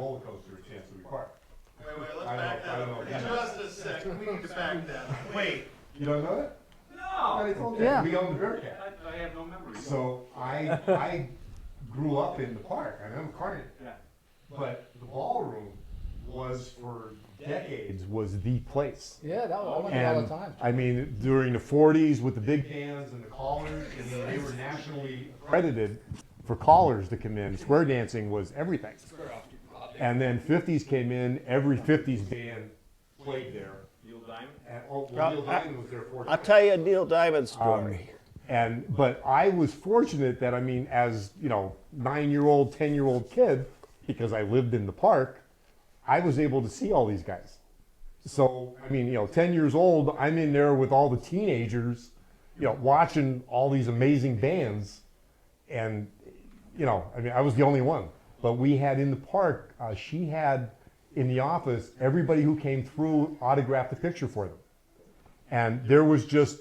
roller coaster at Chancery Park. Wait, let's I back that don't up know. for just a second. We need to back that up. Wait. You don't know that? No, I told you, Yeah. we owned the Bearcat. I have no memory. So I grew up in the park. I remember Carnegie. Yeah. But the ballroom was for decades was the place. Yeah, I went there all And the time. I mean, during the 40s with the big bands and the callers, I mean, they were nationally accredited for callers to come in. Square dancing was everything. And then 50s came in, every 50s band played there. Neil Diamond? And Neil Diamond was there 4 I'll tell you a Neil Diamond story. But I was fortunate that, I mean, as, 9-year-old, 10-year-old kid, because I lived in the park, I was able to see all these guys. So, I mean, 10 years old, I'm in there with all the teenagers, watching all these amazing bands. And, I mean, I was the only one. But we had in the park, she had in the office, everybody who came through autographed a picture for them. And there was just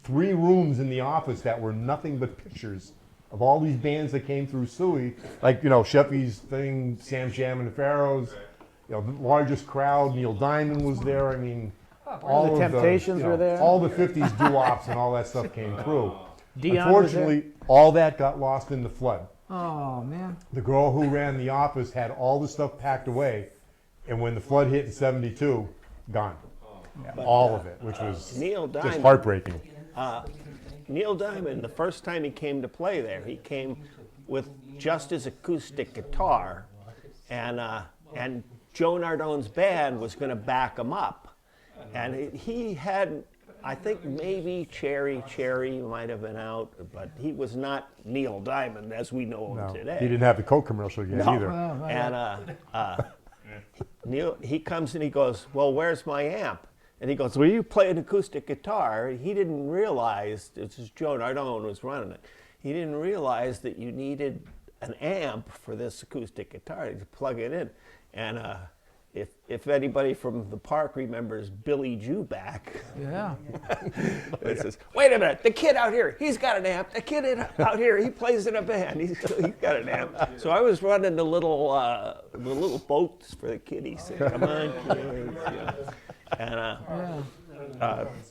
3 rooms in the office that were nothing but pictures of all these bands that came through Suey, like, Sheffy's thing, Sam Sham and the Pharaohs, the largest crowd, Neil Diamond was there, I mean, all The of Temptations were there. all the 50s doo-wops and all that stuff came through. Dion was there. Unfortunately, all that got lost in the flood. Oh, man. The girl who ran the office had all the stuff packed away, and when the flood hit in 72, gone. All of it, which was Neil just Diamond. heartbreaking. Neil Diamond, the first time he came to play there, he came with just his acoustic guitar, and Joe Nardone's band was going to back him up. And he had, I think maybe Cherry might have been out, but he was not Neil Diamond as we know him No, today. he didn't have the Coke commercial yet either. And Neil, he comes and he goes, well, where's my amp? And he goes, well, you play an acoustic guitar. He didn't realize, this is Joe Nardone was running it, he didn't realize that you needed an amp for this acoustic guitar to plug it in. And if anybody from the park remembers Billy Juback, Yeah. it says, wait a minute, the kid out here, he's got an amp. The kid out here, he plays in a band. He's got an amp. So I was running the little boats for the kiddies. Come on, kids. And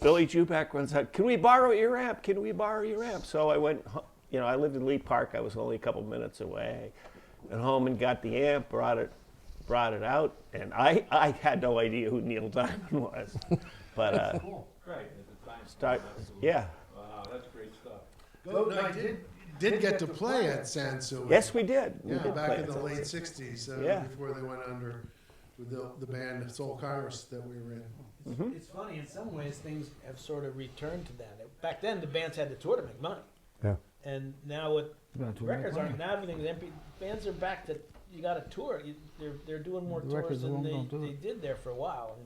Billy Juback runs out, can we borrow your amp? Can we borrow your amp? So I went, I lived in Lee Park. I was only a couple minutes away. Went home and got the amp, brought it out, and I had no idea who Neil Diamond was. But Cool. Great. At the time. yeah. Wow, that's great stuff. But I did get to play at Sansui. Yes, we did. We Yeah, did back play in it. the late '60s, Yeah. before they went under with the band Soul Congress that we were in. It's funny, in some ways, things have sort of returned to that. Back then, the bands had to tour to make money. Yeah. And now with You gotta tour to make records money. aren't, now everything's empty. Bands are back to, you got to tour. They're doing more The tours records than alone they don't do it. did there for a while,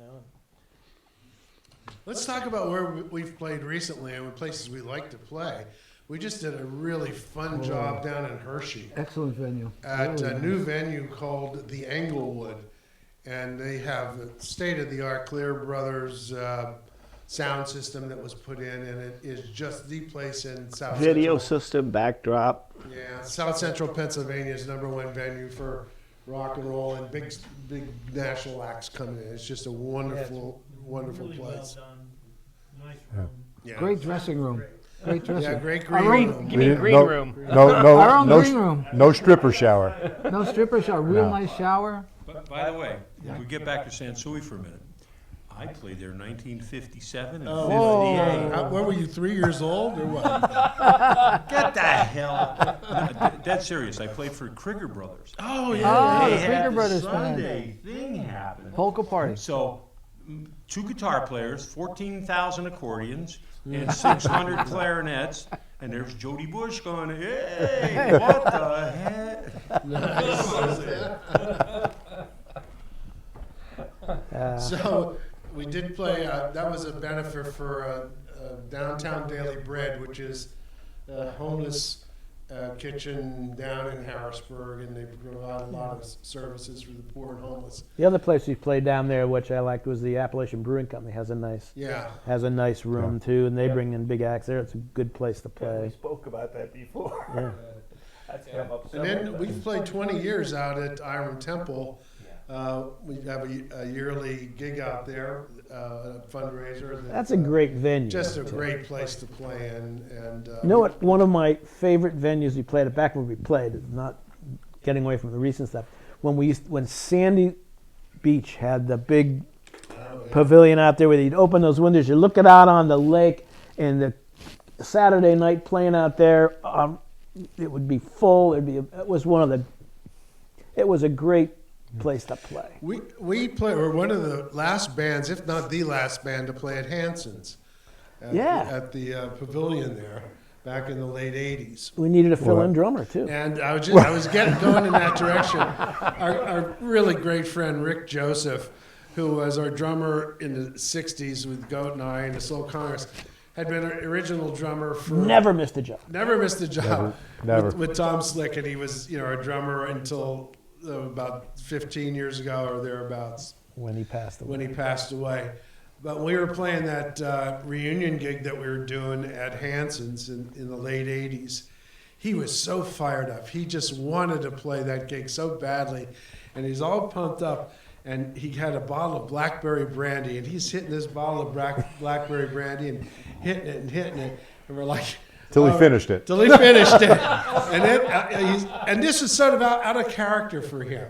Let's talk about where we've played recently and places we like to play. We just did a really fun job down in Hershey Excellent venue. at Really a new venue called the Englewood, and they have a state-of-the-art Clear Brothers sound system that was put in, and it is just the place in South Video Central. system, backdrop. Yeah, South Central Pennsylvania's #1 venue for rock and roll, and big national acts coming in. It's just a wonderful place. Nice Yeah. Great dressing room. Great dressing Yeah, room. great Our green own- room. Give me green no, room. Our own green no, room. no stripper shower. No stripper shower. Real No. nice shower. But by the way, if we get back to Sansui for a minute, I played there in 1957 and 58. What were you, 3 years old or what? Get the hell! Dead serious. I played for Krieger Brothers. Oh Oh, They the had Krieger the Brothers Sunday thing happen. Polka party. So, 2 guitar players, 14,000 accordions, and 600 clarinets, and there's Jody Bush going, hey, what the heck? So we did play, that was a benefit for Downtown Daily Bread, which is a homeless kitchen down in Harrisburg, and they provide a lot of services for the poor and homeless. The other place we played down there, which I liked, was the Appalachian Brewing Company. Has a nice room too, and they bring in big acts there. It's a good place to We play. spoke about that before. Yeah. That's come up And then we've played 20 years out at Iron Temple, We have a yearly gig out there, a fundraiser. That's a great venue. Just a great place to play in. And You know what? One of my favorite venues we played at, back when we played, not getting away from the recent stuff, when Sandy Beach had the big pavilion out there where you'd open those windows, you're looking out on the lake, and the Saturday night playing out there, it would be full. It was a great place to play. We're one of the last bands, if not the last band, to play at Hanson's. At the pavilion there, back in the late '80s. We needed a fill-in drummer too. And I was going in that direction. Our really great friend Rick Joseph, who was our drummer in the '60s with Goat and I and the Soul Congress, had been an original drummer for. Never missed a job. Never missed a job. Never. With Tom Slick, and he was our drummer until about 15 years ago or thereabouts. When he passed away. When he passed away. But we were playing that reunion gig that we were doing at Hanson's in the late 80s. He was so fired up. He just wanted to play that gig so badly. And he's all pumped up. And he had a bottle of blackberry brandy. And he's hitting this bottle of blackberry brandy and hitting it. And we're like... Till he finished it. Till he finished it. And this was sort of out of character for him.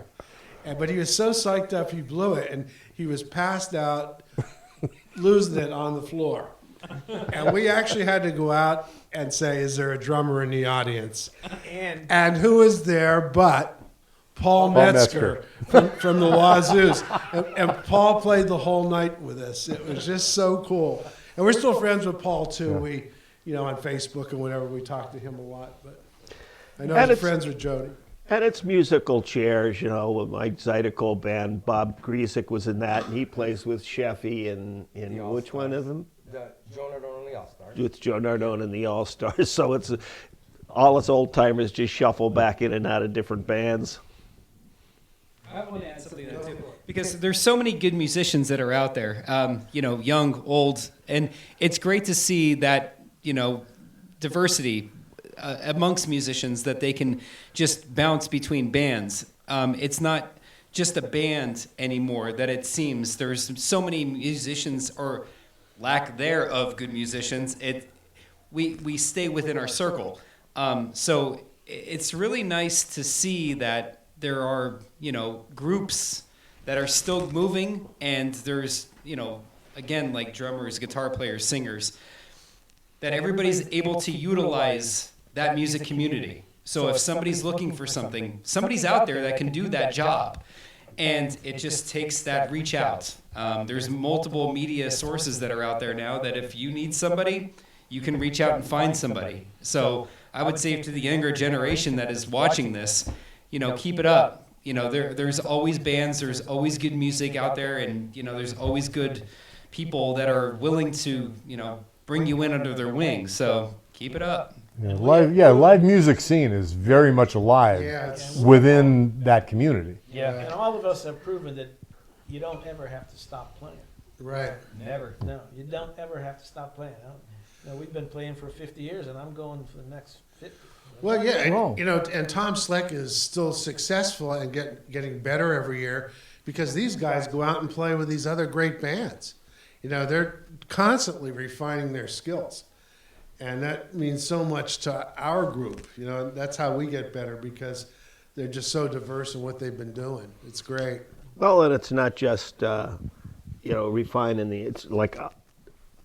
But he was so psyched up, he blew it. And he was passed out, losing it on the floor. And we actually had to go out and say, is there a drummer in the audience? And who was there but Paul Metzger from the Wazoos. And Paul played the whole night with us. It was just so cool. And we're still friends with Paul, too. We, on Facebook and whatever, we talk to him a lot. But I know he's friends with Jody. And it's musical chairs, with my Zydeco band. Bob Griesick was in that, and he plays with Sheffy and which one of them? Joe Nardone and the All-Stars. With Joe Nardone and the All-Stars. So it's all us old-timers just shuffle back in and out of different bands. I want to add something to that too, because there's so many good musicians that are out there, young, old, and it's great to see that, diversity amongst musicians, that they can just bounce between bands. It's not just a band anymore, that it seems. There's so many musicians, or lack thereof good musicians. We stay within our circle. So it's really nice to see that there are, groups that are still moving, and there's, again, like drummers, guitar players, singers, that everybody's able to utilize that music community. So if somebody's looking for something, somebody's out there that can do that job. And it just takes that reach out. There's multiple media sources that are out there now that if you need somebody, you can reach out and find somebody. So I would say to the younger generation that is watching this, keep it up. There's always bands, there's always good music out there, and, there's always good people that are willing to, bring you in under their wings. So keep it up. Live music scene is very much alive within that community. Yeah, and all of us have proven that you don't ever have to stop playing. Right. Never. No, you don't ever have to stop playing. We've been playing for 50 years, and I'm going for the next 50. Well, yeah, and Tom Slick is still successful and getting better every year because these guys go out and play with these other great bands. They're constantly refining their skills. And that means so much to our group. That's how we get better because they're just so diverse in what they've been doing. It's great. Well, and it's not just, refining it's like,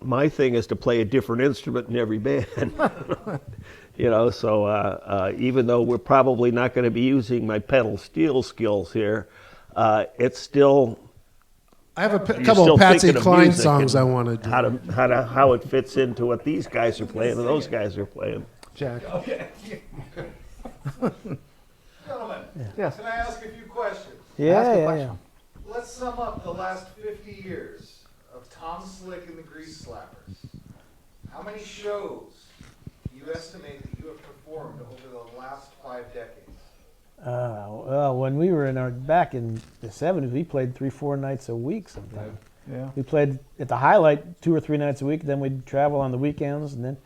my thing is to play a different instrument in every band. So even though we're probably not going to be using my pedal steel skills here, it's still... I have a couple of Patsy Cline songs I want to do. How it fits into what these guys are playing and those guys are playing. Jack. Okay. Gentlemen, Yes. can I ask a few questions? Yeah. Let's sum up the last 50 years of Tom Slick and the Grease Slappers. How many shows do you estimate that you have performed over the last 5 decades? Well, when we were back in the 70s, we played 3-4 nights a week sometimes. Yeah. We played at the Highlight 2 or 3 nights a week, then we'd travel on the weekends, and then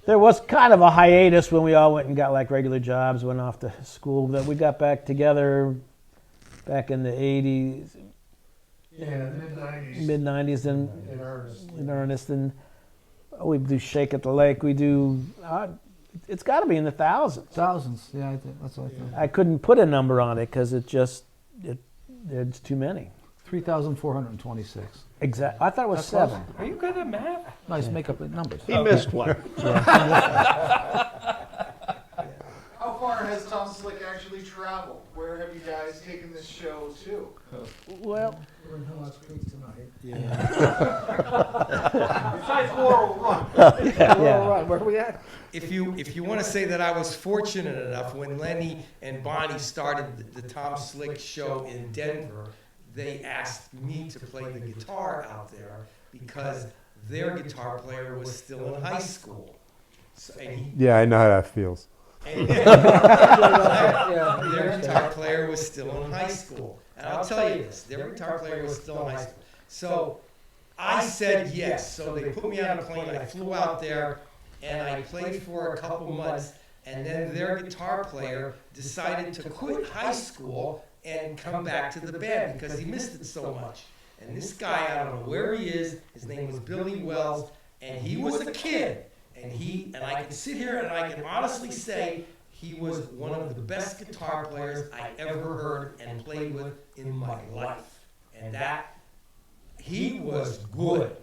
there was kind of a hiatus when we all went and got like regular jobs, went off to school. Then we got back together back in the 80s, Yeah, mid-90s. mid-90s, and In earnest. in earnest. And we do Shake at the Lake. We do, it's got to be in the thousands. Thousands. Yeah, I think that's what I think. I couldn't put a number on it because it's too many. 3,426. Exactly. I thought it was That's close. 7. Are you good at math? Nice make up the numbers. He missed one. How far has Tom Slick actually traveled? Where have you guys taken this show to? Well, We're in Hillhouse Creek tonight. Besides Laurel Run. yeah. Right, where are we at? If you want to say that I was fortunate enough, when Lenny and Bonnie started the Tom Slick show in Denver, they asked me to play the guitar out there because their guitar player was still in high school. So, and Yeah, I know how that feels. their guitar player was still in high school. And I'll tell you this, their guitar player was still in high school. So I said yes. So they put me on a plane. I flew out there and I played for a couple months. And then their guitar player decided to quit high school and come back to the band because he missed it so much. And this guy, I don't know where he is, his name was Billy Wells, and he was a kid. And I can sit here and I can honestly say he was one of the best guitar players I ever heard and played with in my life. And that, he was good.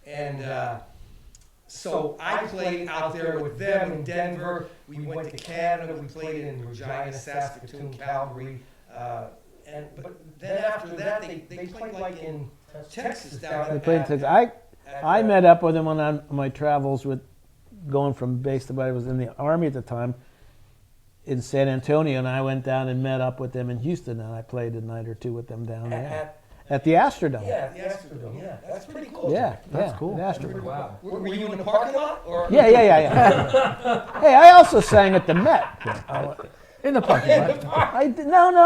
And so I played out there with them in Denver. We went to Canada. We played in Regina, Saskatoon, Calgary. But then after that, they played like in Texas down They at, played in Texas. I met up with him on my travels with going from base to base. I was in the Army at the time in San Antonio, and I went down and met up with them in Houston, and I played a night or two with them down there. At the Astrodome. Yeah, the Astrodome. Yeah, that's pretty cool. Yeah, That's yeah, cool. the Astrodome. Wow. Were you in the parking lot or? Yeah. Hey, I also sang at the Met. In the parking lot.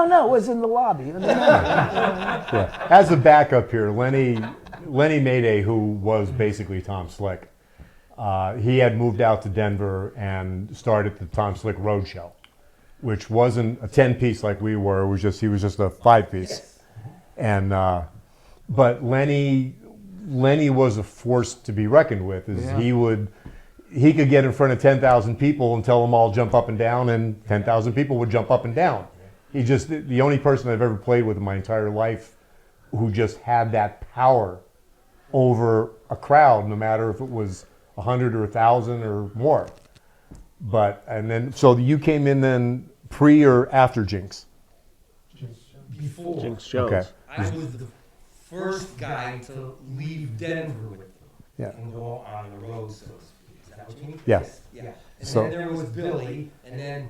No, it was in the lobby. Yeah. As a backup here, Lenny Mayday, who was basically Tom Slick, he had moved out to Denver and started the Tom Slick Road Show, which wasn't a 10-piece like we were. It was just he was just a 5-piece. Yes. And but Lenny was a force to be reckoned with. He could get in front of 10,000 people and tell them all jump up and down, and 10,000 people would jump up and down. He just the only person I've ever played with in my entire life who just had that power over a crowd, no matter if it was 100 or 1,000 or more. And then so you came in then pre or after Jinx? Before. Jinx shows. Okay. I was the first guy to leave Denver with them Yeah. and go on the road, so to speak. Is that what you mean? Yeah. Yeah. And So- then there was Billy, and then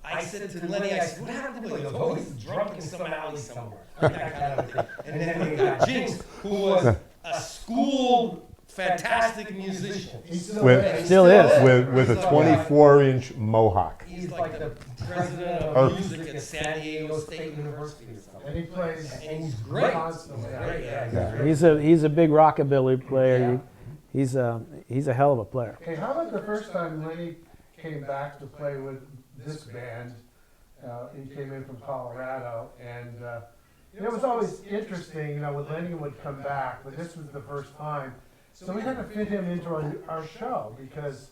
I said to Lenny, I said, what happened to Billy? He goes, oh, he's drunk in some alley somewhere. Like that kind of thing. And then we got Jinx, who was a schooled, fantastic musician. With, And he Still is. with a 24-inch mohawk. He's like the president Oh. of music at San Diego State University or something. And he plays And he's great. constantly. Great, yeah. Yeah. He's a big rockabilly player. He's a hell of a player. Okay, how about the first time Lenny came back to play with this band? He came in from Colorado, and it was always interesting, when Lenny would come back, but this was the first time. So we had to fit him into our show because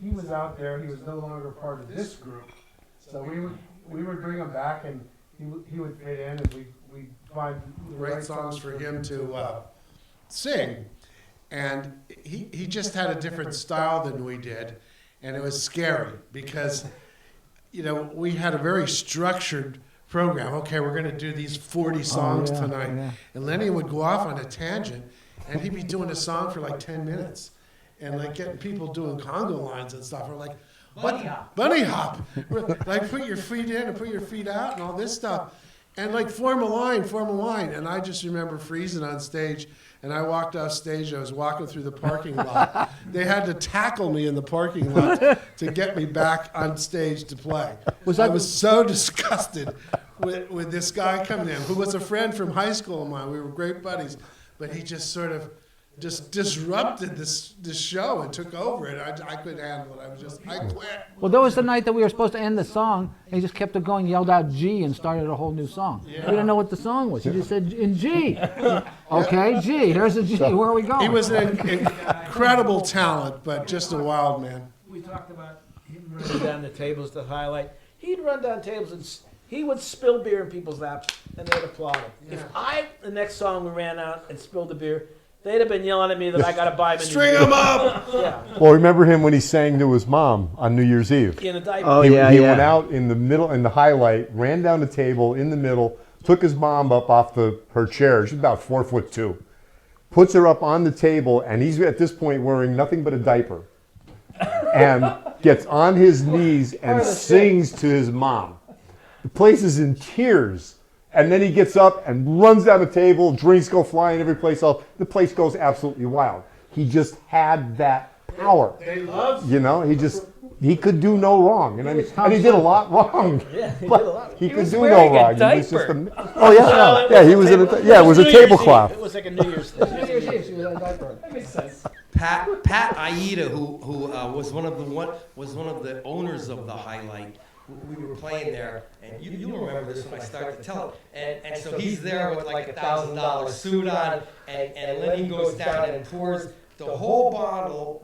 he was out there, he was no longer part of this group. So we would bring him back, and he would fit in, and we'd find the right songs for him to sing. And he just had a different style than we did, and it was scary because, we had a very structured program. Okay, we're going to do these 40 songs tonight. yeah. And Lenny would go off on a tangent, and he'd be doing a song for like 10 minutes, and like getting people doing Congo lines and stuff. We're like, bunny hop. Like put your feet in and put your feet out and all this stuff. And like form a line. And I just remember freezing on stage. And I walked off stage. I was walking through the parking lot. They had to tackle me in the parking lot to get me back on stage to play. I was so disgusted with this guy coming in, who was a friend from high school of mine. We were great buddies. But he just sort of just disrupted this show and took over it. I couldn't handle it. I quit. Well, that was the night that we were supposed to end the song, and he just kept it going, yelled out G, and started a whole new song. We didn't know what the song was. He just said, in G. Okay, G, here's a G, where are we going? He was an incredible talent, but just a wild man. We talked about him running down the tables to highlight. He'd run down tables and he would spill beer in people's laps, and they'd applaud him. If the next song we ran out and spilled the beer, they'd have been yelling at me that I got to buy him a new String beer. him up! Yeah, Well, remember him when he sang to his mom on New Year's Eve? in a diaper. Oh, He yeah, went yeah. out in the middle, in the highlight, ran down the table in the middle, took his mom up off her chair. She's about 4'2", puts her up on the table, and he's at this point wearing nothing but a diaper, and gets on his knees and sings to his mom. The place is in tears, and then he gets up and runs down the table. Drinks go flying every place else. The place goes absolutely wild. He just had that power. They loved You know, he could do no wrong, and he did a lot wrong. Yeah, he But did a lot. he could was do wearing no a wrong. He was just diaper. oh yeah, he was in a yeah, it was a tablecloth. It was like a New Year's thing. New Year's Eve, she was in a diaper. That makes sense. Pat Aida, who was one of the owners of the Highlight. We were playing there, and you'll remember this when I start to tell it. And so he's there with like $1,000 suit on, and Lenny goes down and pours the whole bottle,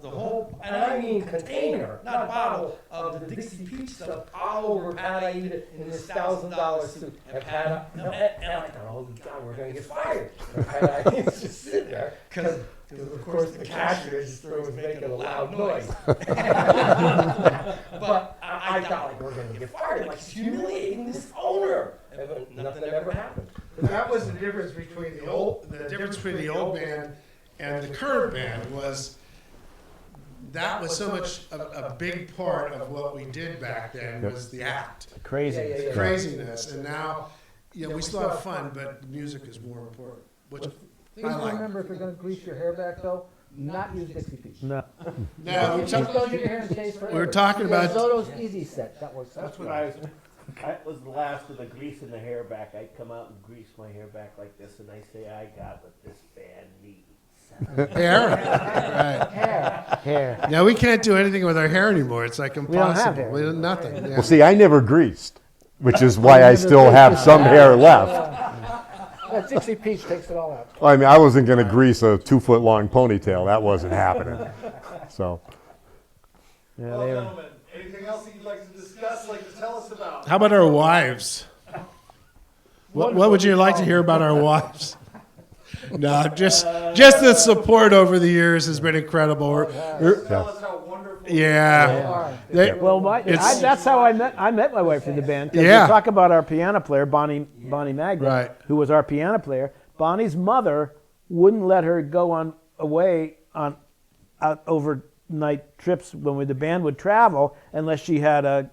and I mean container, not bottle, of the Dixie Peach stuff all over Pat Aida in this $1,000 suit. And Pat, and I'm like, oh God, we're gonna get fired. And Pat Aida's just sitting there, because of course the cash register was making a loud noise. But I thought like we're gonna get fired, like he's humiliating this owner. And nothing ever happened. That was the difference between the old band and the current band was that was so much a big part of what we did back then was the act, Crazy. craziness, and now we still have fun, but the music is more important, which Please I like. remember, if you're going to grease your hair back, though, not use Dixie Peach. No. Now we Just talk- don't get your hair in stays forever. We're talking about- Zoto's Easy Set. That works. That's what I was. That was the last of the greasing the hair back. I'd come out and grease my hair back like this, and I say, I got what this band needs. hair. Right. Hair. Now we can't do anything with our hair anymore. It's like don't have impossible. hair. We do nothing. Yeah. Well, see, I never greased, which is why I still have some hair left. That Dixie Peach takes it all out. I mean, I wasn't going to grease a 2-foot-long ponytail. That wasn't happening. So, Yeah, Well, they were. gentlemen, anything else that you'd like to discuss, like to tell us about? How about our wives? What would you like to hear about our wives? No, just the support over the years has been incredible. Tell us how wonderful. Yeah. They- Well, It's- that's how I met my wife in the band. 'Cause Yeah. We talk about our piano player, Bonnie Magda, Right. who was our piano player. Bonnie's mother wouldn't let her go away on overnight trips when the band would travel unless she had a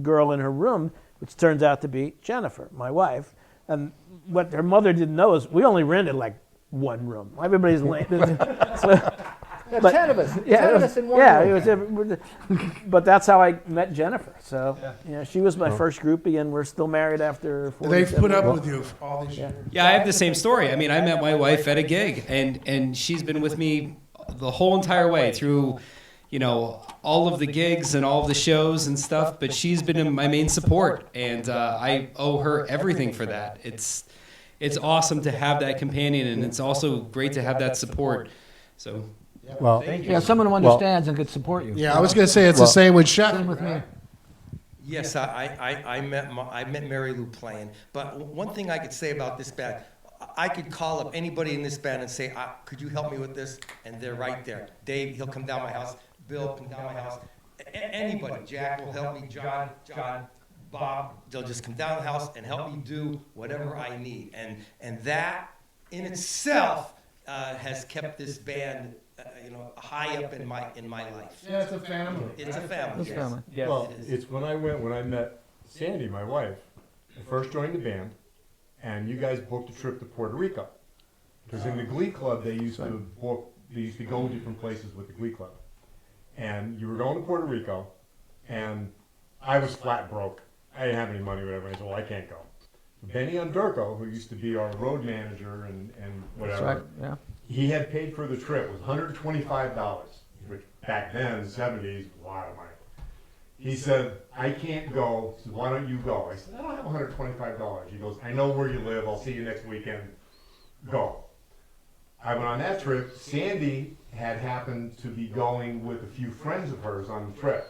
girl in her room, which turns out to be Jennifer, my wife. And what her mother didn't know is we only rented like one room. Everybody's late. But 10 of us. 10 of us in one yeah, room. it was. But that's how I met Jennifer. So she was my first groupie, and we're still married after 47 They've put up years. with you all these years. Yeah, I have the same story. I mean, I met my wife at a gig, and she's been with me the whole entire way through, all of the gigs and all of the shows and stuff. But she's been my main support, and I owe her everything for that. It's awesome to have that companion, and it's also great to have that support. So. well, Yeah, someone who understands and could support you. Yeah, I was going to say it's the same with Shep. Same with me. Yes, I met Mary Lou playing. But one thing I could say about this band, I could call up anybody in this band and say, could you help me with this? And they're right there. Dave, he'll come down my house. Bill, come down my house. Anybody. Jack will help me. John, Bob, they'll just come down the house and help me do whatever I need. And that in itself has kept this band high up in my life. Yeah, it's a family. It's a family. It's yes. family. Yes, well, it is. it's when I met Sandy, my wife, I first joined the band, and you guys booked a trip to Puerto Rico. Because in the Glee Club, they used to go different places with the Glee Club. And you were going to Puerto Rico, and I was flat broke. I didn't have any money or whatever. I said, well, I can't go. Benny Underko, who used to be our road manager and That's whatever, right. Yeah. he had paid for the trip with $125, which back then, in the 70s, was a lot of money. He said, I can't go, so why don't you go? I said, I don't have $125. He goes, I know where you live, I'll see you next weekend. Go. I went on that trip. Sandy had happened to be going with a few friends of hers on the trip.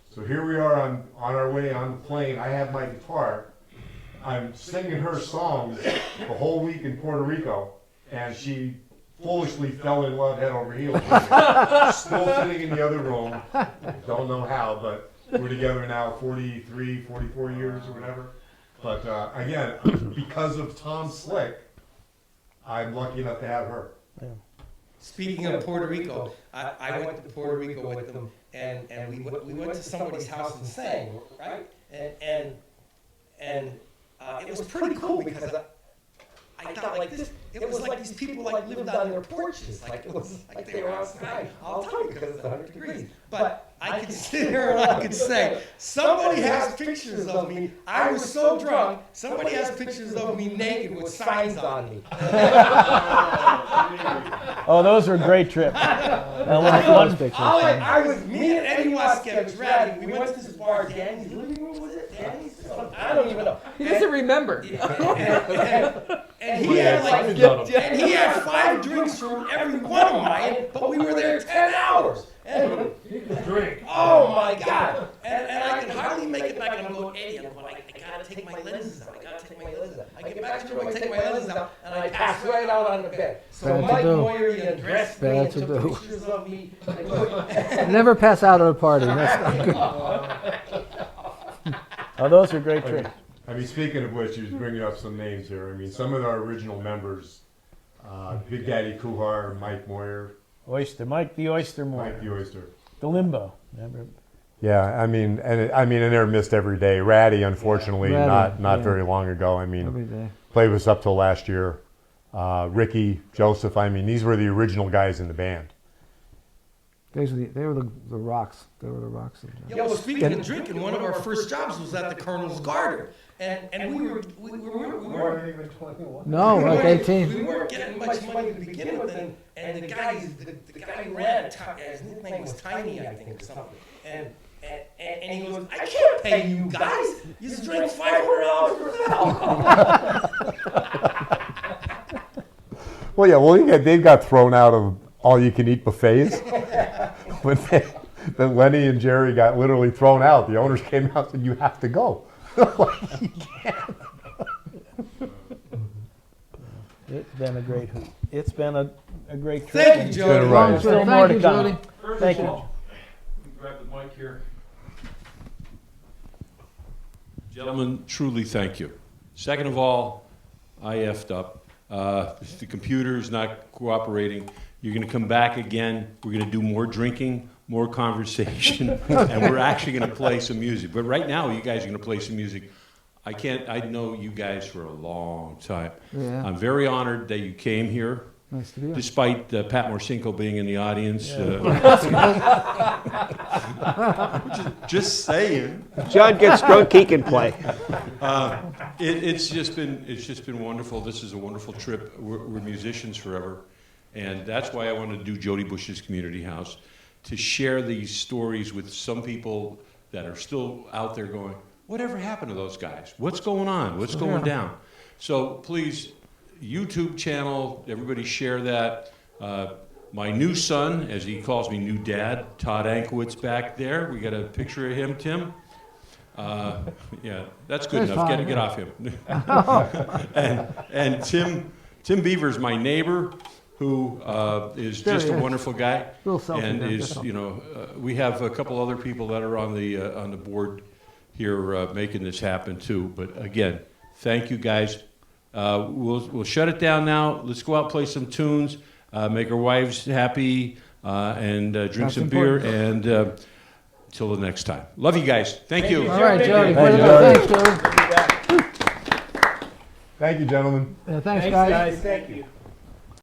So here we are on our way on the plane. I have my guitar. I'm singing her songs the whole week in Puerto Rico, and she foolishly fell in love head over heels with me. Still sitting in the other room. Don't know how, but we're together now 43, 44 years or whatever. But again, because of Tom Slick, I'm lucky enough to have her. Speaking of Puerto Rico, I went to Puerto Rico with them, and we went to somebody's house and sang, right? And it was pretty cool because I thought like this. It was like these people like lived on their porches, like it was like they were outside all the time because it's 100 degrees. But I could sit here and I could say, somebody has pictures of me. I was so drunk. Somebody has pictures of me naked with signs on me. Oh, those are great trips. One picture. I was me and Eddie Waskevich, Ratty. We went to this bar, Danny's living room, was it? Danny's? I don't even know. He doesn't remember. And he had like, and he had 5 drinks from every one of mine, but we were there 10 hours. And Drink. oh my God! And I could hardly make it back. And I'm going, Eddie, I'm going, I gotta take my lenses out. I gotta take my lenses out. I get back to the room, I take my lenses out, and I pass right out on the bed. So Bad to Mike do. Moyer undressed me Bad and to took do. pictures of me. And put- Never pass out at a party. That's not good. Oh, those are great trips. I mean, speaking of which, you was bringing up some names here. I mean, some of our original members, Big Daddy Kuhar, Mike Moyer, Oyster, Mike the Oyster Mike Moore. the Oyster. The Limbo. Remember? Yeah, I mean, and they're missed every day. Ratty, unfortunately, Ratty, not yeah. very long ago. I Every mean, day. played with us up till last year. Ricky, Joseph. I mean, these were the original guys in the band. They were the rocks. They were the rocks. Yeah, well, speaking of drinking, one of our first jobs was at the Colonel's Garden, and we weren't Weren't even 21. No, like 18. we weren't getting much money to begin with, and the guy who ran it, his nickname was Tiny, I think, or something, and he goes, I can't pay you guys. You just drank $500 worth of alcohol. Well, yeah, they got thrown out of all-you-can-eat buffets. Then Lenny and Jerry got literally thrown out. The owners came out and said, you have to go. You can't. It's been a great hoot. It's been a great trip. Thank you, and Jody. been a ride. Still Thank more to you, come. Jody. Thank you. Grab the mic here. Gentlemen, truly thank you. Second of all, I effed up. The computer's not cooperating. You're going to come back again. We're going to do more drinking, more conversation, and we're actually going to play some music. But right now, you guys are going to play some music. I know you guys for a long time. Yeah. I'm very honored that you came here. Nice to be here. Despite Pat Morcinko being in the audience. Just saying. John gets drunk, he can play. It's just been wonderful. This is a wonderful trip. We're musicians forever. And that's why I wanted to do Jody Bush's Community House, to share these stories with some people that are still out there going, whatever happened to those guys? What's going on? What's going down? So please, YouTube channel, everybody share that. My new son, as he calls me, new dad, Todd Ankowitz back there. We got a picture of him, Tim. Yeah, that's good enough. Get off him. and Tim Beaver's my neighbor, who is just a wonderful guy, and is we have a couple other people that are on the board here making this happen too. But again, thank you guys. We'll shut it down now. Let's go out and play some tunes, make our wives happy, and drink That's some important. beer. And until the next time, love you guys. Thank you. All right, Jody. Thank you, Thanks, Jody. Jody. Thank you, gentlemen. Yeah, thanks, guys. Thank you.